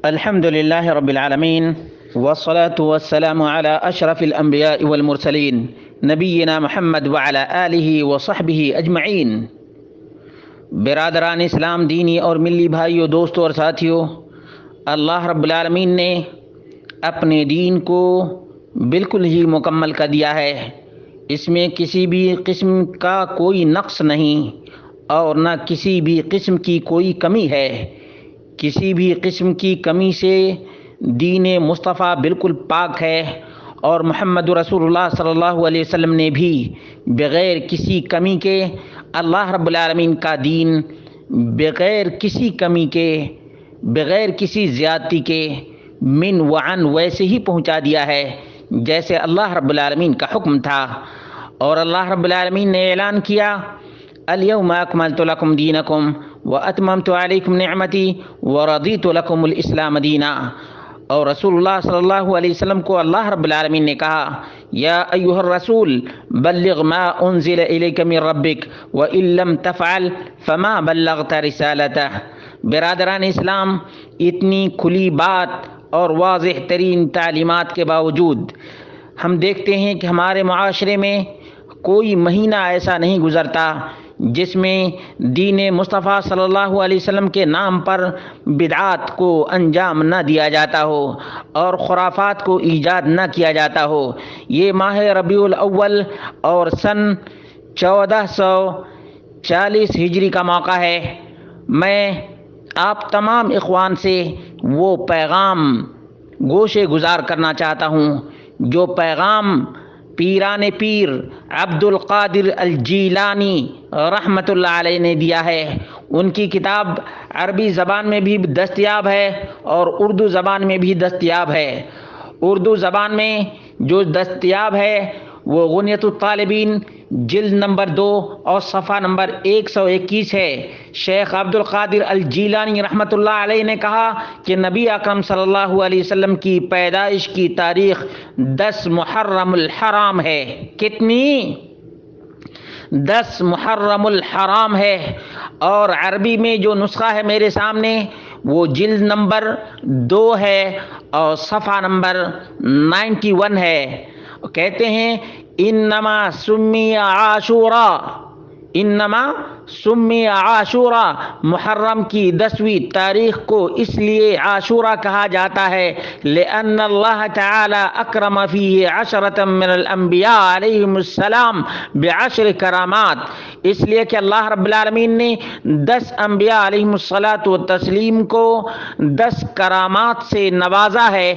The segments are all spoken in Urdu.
الحمد لله رب العالمين والصلاة والسلام على أشرف الأنبياء والمرسلين نبينا محمد وعلى آله وصحبه أجمعین۔ برادران اسلام، دینی اور ملی بھائیوں، دوستوں اور ساتھیوں، اللہ رب العالمین نے اپنے دین کو بالکل ہی مکمل کر دیا ہے۔ اس میں کسی بھی قسم کا کوئی نقص نہیں اور نہ کسی بھی قسم کی کوئی کمی ہے۔ کسی بھی قسم کی کمی سے دین مصطفیٰ بالکل پاک ہے، اور محمد رسول اللہ صلی اللہ علیہ وسلم نے بھی بغیر کسی کمی کے اللہ رب العالمین کا دین بغیر کسی کمی کے، بغیر کسی زیادتی کے، من وعن ویسے ہی پہنچا دیا ہے جیسے اللہ رب العالمین کا حکم تھا۔ اور اللہ رب العالمین نے اعلان کیا، الیوم اکملت لکم دینکم واتممت علیکم نعمتی ورضیت لکم الاسلام دینا۔ اور رسول اللہ صلی اللہ علیہ وسلم کو اللہ رب العالمین نے کہا، یا ایھا الرسول بلغ ما انزل الیک من ربک وان لم تفعل فما بلغت رسالتہ۔ برادران اسلام، اتنی کھلی بات اور واضح ترین تعلیمات کے باوجود ہم دیکھتے ہیں کہ ہمارے معاشرے میں کوئی مہینہ ایسا نہیں گزرتا جس میں دین مصطفیٰ صلی اللہ علیہ وسلم کے نام پر بدعات کو انجام نہ دیا جاتا ہو اور خرافات کو ایجاد نہ کیا جاتا ہو۔ یہ ماہ ربیع الاول اور سن 1440 ہجری کا موقع ہے۔ میں آپ تمام اخوان سے وہ پیغام گوشے گزار کرنا چاہتا ہوں جو پیغام پیران پیر عبد القادر الجیلانی رحمۃ اللہ علیہ نے دیا ہے۔ ان کی کتاب عربی زبان میں بھی دستیاب ہے اور اردو زبان میں بھی دستیاب ہے۔ اردو زبان میں جو دستیاب ہے وہ غنیۃ الطالبین جلد نمبر 2 اور صفحہ نمبر 121 ہے۔ شیخ عبد القادر الجیلانی رحمۃ اللہ علیہ نے کہا کہ نبی اکرم صلی اللہ علیہ وسلم کی پیدائش کی تاریخ 10 محرم الحرام ہے۔ کتنی؟ 10 محرم الحرام ہے۔ اور عربی میں جو نسخہ ہے میرے سامنے وہ جلد نمبر 2 ہے اور صفحہ نمبر 91 ہے۔ کہتے ہیں انما سمی عاشورا، انما سمی عاشورا، محرم کی 10ویں تاریخ کو اس لیے عاشورہ کہا جاتا ہے لأن اللہ تعالی اکرم فیہ 10 من الانبیاء علیہم السلام ب10 کرامات، اس لیے کہ اللہ رب العالمین نے 10 انبیاء علیہم الصلاۃ والتسلیم کو 10 کرامات سے نوازا ہے،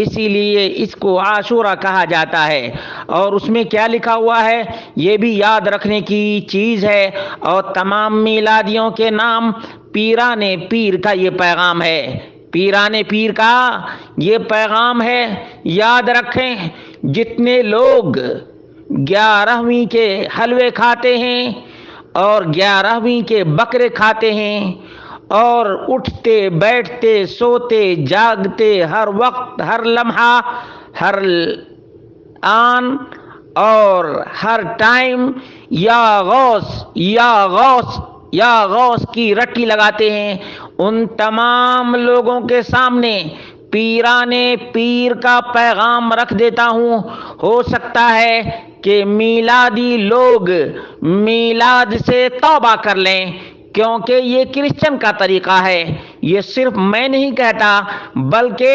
اسی لیے اس کو عاشورہ کہا جاتا ہے۔ اور اس میں کیا لکھا ہوا ہے یہ بھی یاد رکھنے کی چیز ہے، اور تمام میلادیوں کے نام پیران پیر کا یہ پیغام ہے، پیران پیر کا یہ پیغام ہے۔ یاد رکھیں، جتنے لوگ 11ویں کے حلوے کھاتے ہیں اور 11ویں کے بکرے کھاتے ہیں اور اٹھتے بیٹھتے سوتے جاگتے ہر وقت ہر لمحہ ہر آن اور ہر ٹائم یا غوث یا غوث یا غوث کی رٹی لگاتے ہیں، ان تمام لوگوں کے سامنے پیران پیر کا پیغام رکھ دیتا ہوں۔ ہو سکتا ہے کہ میلادی لوگ میلاد سے توبہ کر لیں، کیونکہ یہ کرسچن کا طریقہ ہے۔ یہ صرف میں نہیں کہتا بلکہ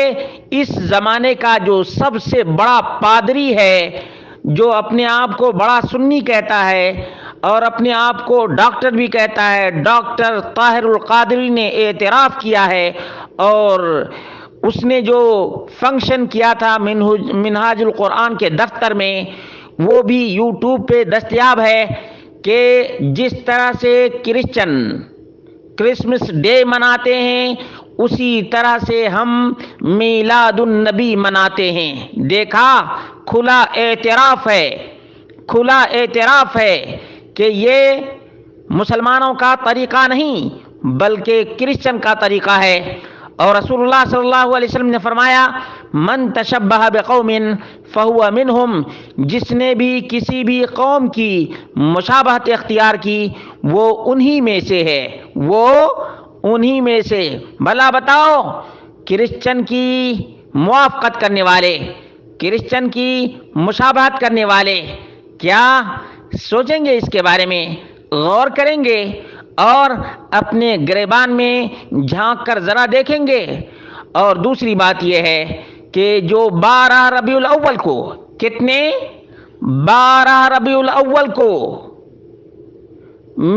اس زمانے کا جو سب سے بڑا پادری ہے، جو اپنے آپ کو بڑا سنی کہتا ہے اور اپنے آپ کو ڈاکٹر بھی کہتا ہے، ڈاکٹر طاہر القادری نے اعتراف کیا ہے، اور اس نے جو فنکشن کیا تھا منہاج القرآن کے دفتر میں وہ بھی یوٹیوب پہ دستیاب ہے کہ جس طرح سے کرسچن کرسمس ڈے مناتے ہیں اسی طرح سے ہم میلاد النبی مناتے ہیں۔ دیکھا، کھلا اعتراف ہے، کھلا اعتراف ہے کہ یہ مسلمانوں کا طریقہ نہیں بلکہ کرسچن کا طریقہ ہے۔ اور رسول اللہ صلی اللہ علیہ وسلم نے فرمایا، من تشبہ بقوم فہو منہم، جس نے بھی کسی بھی قوم کی مشابہت اختیار کی وہ انہی میں سے ہے، وہ انہی میں سے۔ بھلا بتاؤ کرسچن کی موافقت کرنے والے، کرسچن کی مشابہت کرنے والے کیا سوچیں گے؟ اس کے بارے میں غور کریں گے اور اپنے گریبان میں جھانک کر ذرا دیکھیں گے۔ اور دوسری بات یہ ہے کہ جو 12 ربیع الاول کو، کتنے؟ 12 ربیع الاول کو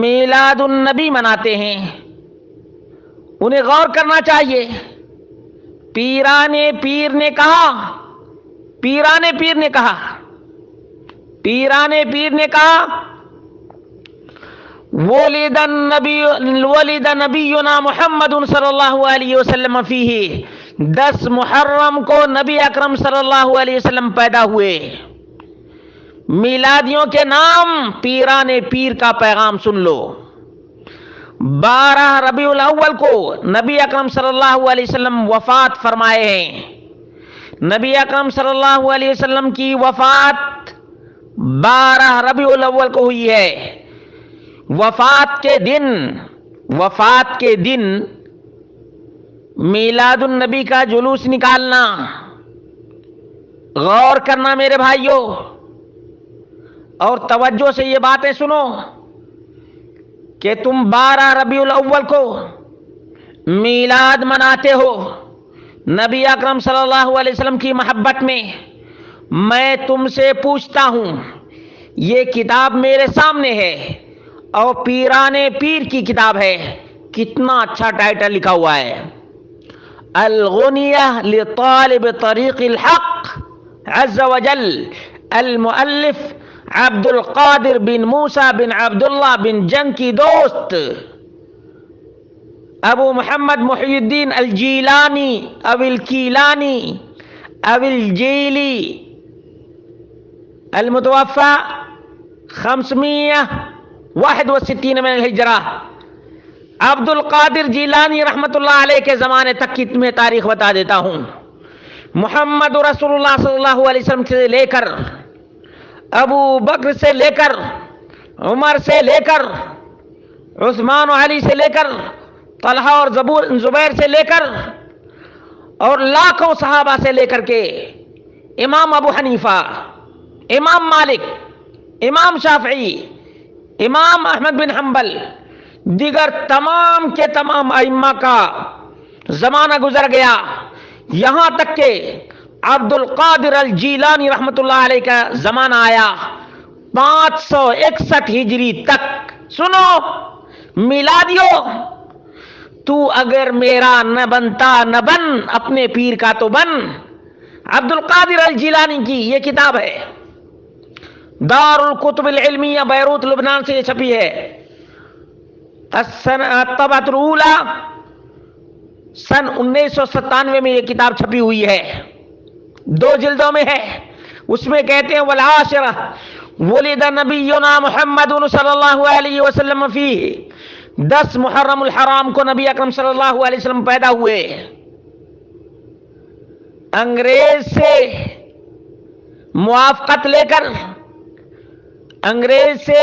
میلاد النبی مناتے ہیں، انہیں غور کرنا چاہیے۔ پیران پیر نے کہا، پیران پیر نے کہا، پیران پیر نے کہا ولد نبینا محمد صلی اللہ علیہ وسلم فیہ، 10 محرم کو نبی اکرم صلی اللہ علیہ وسلم پیدا ہوئے۔ میلادیوں کے نام، پیران پیر کا پیغام سن لو۔ 12 ربیع الاول کو نبی اکرم صلی اللہ علیہ وسلم وفات فرمائے ہیں۔ نبی اکرم صلی اللہ علیہ وسلم کی وفات 12 ربیع الاول کو ہوئی ہے۔ وفات کے دن میلاد النبی کا جلوس نکالنا، غور کرنا میرے بھائیوں، اور توجہ سے یہ باتیں سنو کہ تم 12 ربیع الاول کو میلاد مناتے ہو نبی اکرم صلی اللہ علیہ وسلم کی محبت میں۔ میں تم سے پوچھتا ہوں، یہ کتاب میرے سامنے ہے اور پیران پیر کی کتاب ہے، کتنا اچھا ٹائٹل لکھا ہوا ہے، الغنیہ لطالب طریق الحق عز وجل، المؤلف عبد القادر بن موسیٰ بن عبداللہ بن جنگ کی دوست ابو محمد محی الدین الجیلانی او الکیلانی او الجیلی، المتوفى 561 من الہجرہ۔ عبد القادر جیلانی رحمت اللہ علیہ کے زمانے تک کی میں تاریخ بتا دیتا ہوں۔ محمد رسول اللہ صلی اللہ علیہ وسلم سے لے کر، ابو بکر سے لے کر، عمر سے لے کر، عثمان و علی سے لے کر، طلحہ اور زبیر سے لے کر، اور لاکھوں صحابہ سے لے کر کے امام ابو حنیفہ، امام مالک، امام شافعی، امام احمد بن حنبل، دیگر تمام کے تمام ائمہ کا زمانہ گزر گیا، یہاں تک کہ عبد القادر الجیلانی رحمت اللہ علیہ کا زمانہ آیا 561 ہجری تک۔ سنو میلادیوں، تو اگر میرا نہ بنتا نہ بن، اپنے پیر کا تو بن۔ عبد القادر الجیلانی کی یہ کتاب ہے، دار الکتب العلمیہ، بیروت لبنان سے یہ چھپی ہے، الطبعۃ الاولی، سن 1997 میں یہ کتاب چھپی ہوئی ہے، 2 جلدوں میں ہے۔ اس میں کہتے ہیں والعاشرہ ولد نبینا محمد صلی اللہ علیہ وسلم فیہ، 10 محرم الحرام کو نبی اکرم صلی اللہ علیہ وسلم پیدا ہوئے۔ انگریز سے موافقت لے کر، انگریز سے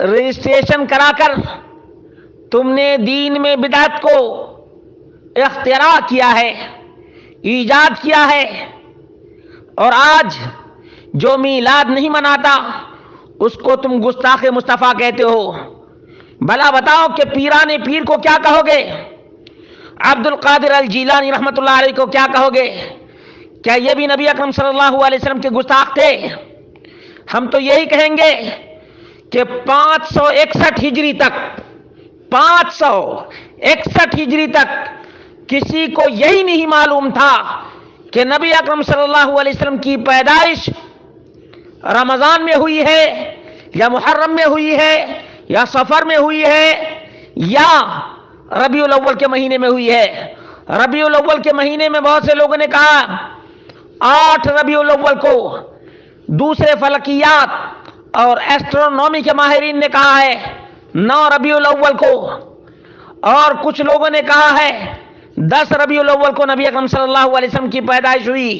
رجسٹریشن کرا کر تم نے دین میں بدعت کو اختراع کیا ہے، ایجاد کیا ہے، اور آج جو میلاد نہیں مناتا اس کو تم گستاخ مصطفیٰ کہتے ہو۔ بھلا بتاؤ کہ پیران پیر کو کیا کہو گے؟ عبد القادر الجیلانی رحمت اللہ علیہ کو کیا کہو گے؟ کیا یہ بھی نبی اکرم صلی اللہ علیہ وسلم کے گستاخ تھے؟ ہم تو یہی کہیں گے کہ 561 ہجری تک، 561 ہجری تک کسی کو یہی نہیں معلوم تھا کہ نبی اکرم صلی اللہ علیہ وسلم کی پیدائش رمضان میں ہوئی ہے، یا محرم میں ہوئی ہے، یا سفر میں ہوئی ہے، یا ربیع الاول کے مہینے میں ہوئی ہے۔ ربیع الاول کے مہینے میں بہت سے لوگوں نے کہا 8 ربیع الاول کو، دوسرے فلکیات اور ایسٹرونومی کے ماہرین نے کہا ہے 9 ربیع الاول کو، اور کچھ لوگوں نے کہا ہے 10 ربیع الاول کو نبی اکرم صلی اللہ علیہ وسلم کی پیدائش ہوئی۔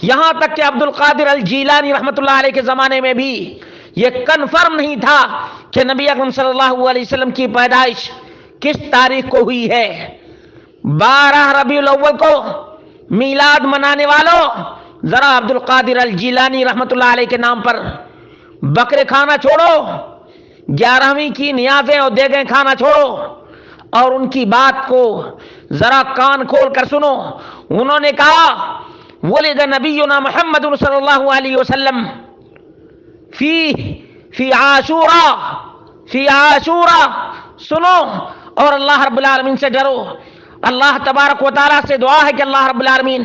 یہاں تک کہ عبد القادر الجیلانی رحمت اللہ علیہ کے زمانے میں بھی یہ کنفرم نہیں تھا کہ نبی اکرم صلی اللہ علیہ وسلم کی پیدائش کس تاریخ کو ہوئی ہے۔ 12 ربیع الاول کو میلاد منانے والوں، ذرا عبد القادر الجیلانی رحمۃ اللہ علیہ کے نام پر بکرے کھانا چھوڑو، 11ویں کی نیازیں اور دیگیں کھانا چھوڑو، اور ان کی بات کو ذرا کان کھول کر سنو۔ انہوں نے کہا ولد نبینا محمد صلی اللہ علیہ وسلم فی عاشورہ، سنو اور اللہ رب العالمین سے ڈرو۔ اللہ تبارک و تعالیٰ سے دعا ہے کہ اللہ رب العالمین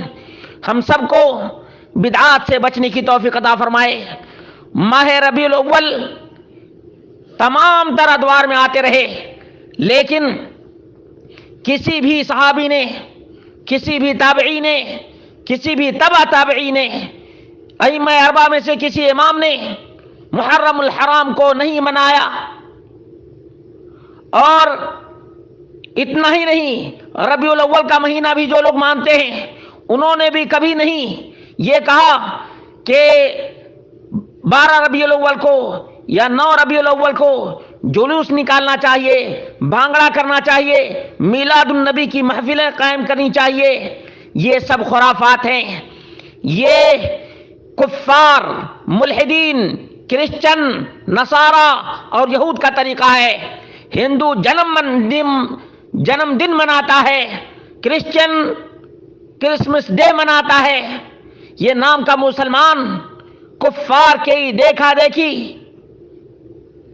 ہم سب کو بدعات سے بچنے کی توفیق عطا فرمائے۔ ماہ ربیع الاول تمام تر ادوار میں آتے رہے، لیکن کسی بھی صحابی نے، کسی بھی تابعی نے، کسی بھی تبع تابعی نے، ائمہ اربعہ میں سے کسی امام نے محرم الحرام کو نہیں منایا۔ اور اتنا ہی نہیں، ربیع الاول کا مہینہ بھی جو لوگ مانتے ہیں انہوں نے بھی کبھی نہیں یہ کہا کہ 12 ربیع الاول کو یا 9 ربیع الاول کو جلوس نکالنا چاہیے، بھانگڑا کرنا چاہیے، میلاد النبی کی محفلیں قائم کرنی چاہیے۔ یہ سب خرافات ہیں، یہ کفار، ملحدین، کرسچن، نصارہ اور یہود کا طریقہ ہے۔ ہندو جنم دن مناتا ہے، کرسچن کرسمس ڈے مناتا ہے، یہ نام کا مسلمان کفار کی دیکھا دیکھی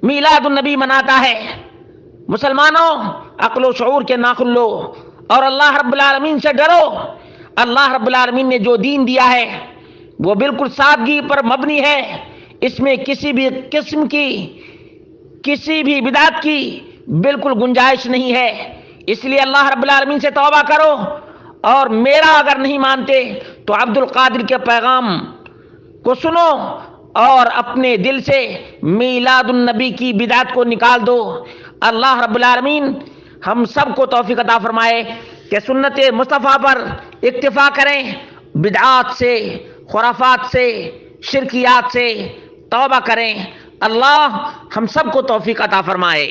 میلاد النبی مناتا ہے۔ مسلمانوں، عقل و شعور کے ناخن لو اور اللہ رب العالمین سے ڈرو۔ اللہ رب العالمین نے جو دین دیا ہے وہ بالکل سادگی پر مبنی ہے، اس میں کسی بھی قسم کی، کسی بھی بدعت کی بالکل گنجائش نہیں ہے۔ اس لیے اللہ رب العالمین سے توبہ کرو، اور میرا اگر نہیں مانتے تو عبد القادر کے پیغام کو سنو اور اپنے دل سے میلاد النبی کی بدعت کو نکال دو۔ اللہ رب العالمین ہم سب کو توفیق عطا فرمائے کہ سنت مصطفیٰ پر اکتفا کریں، بدعات سے، خرافات سے، شرکیات سے توبہ کریں۔ اللہ ہم سب کو توفیق عطا فرمائے۔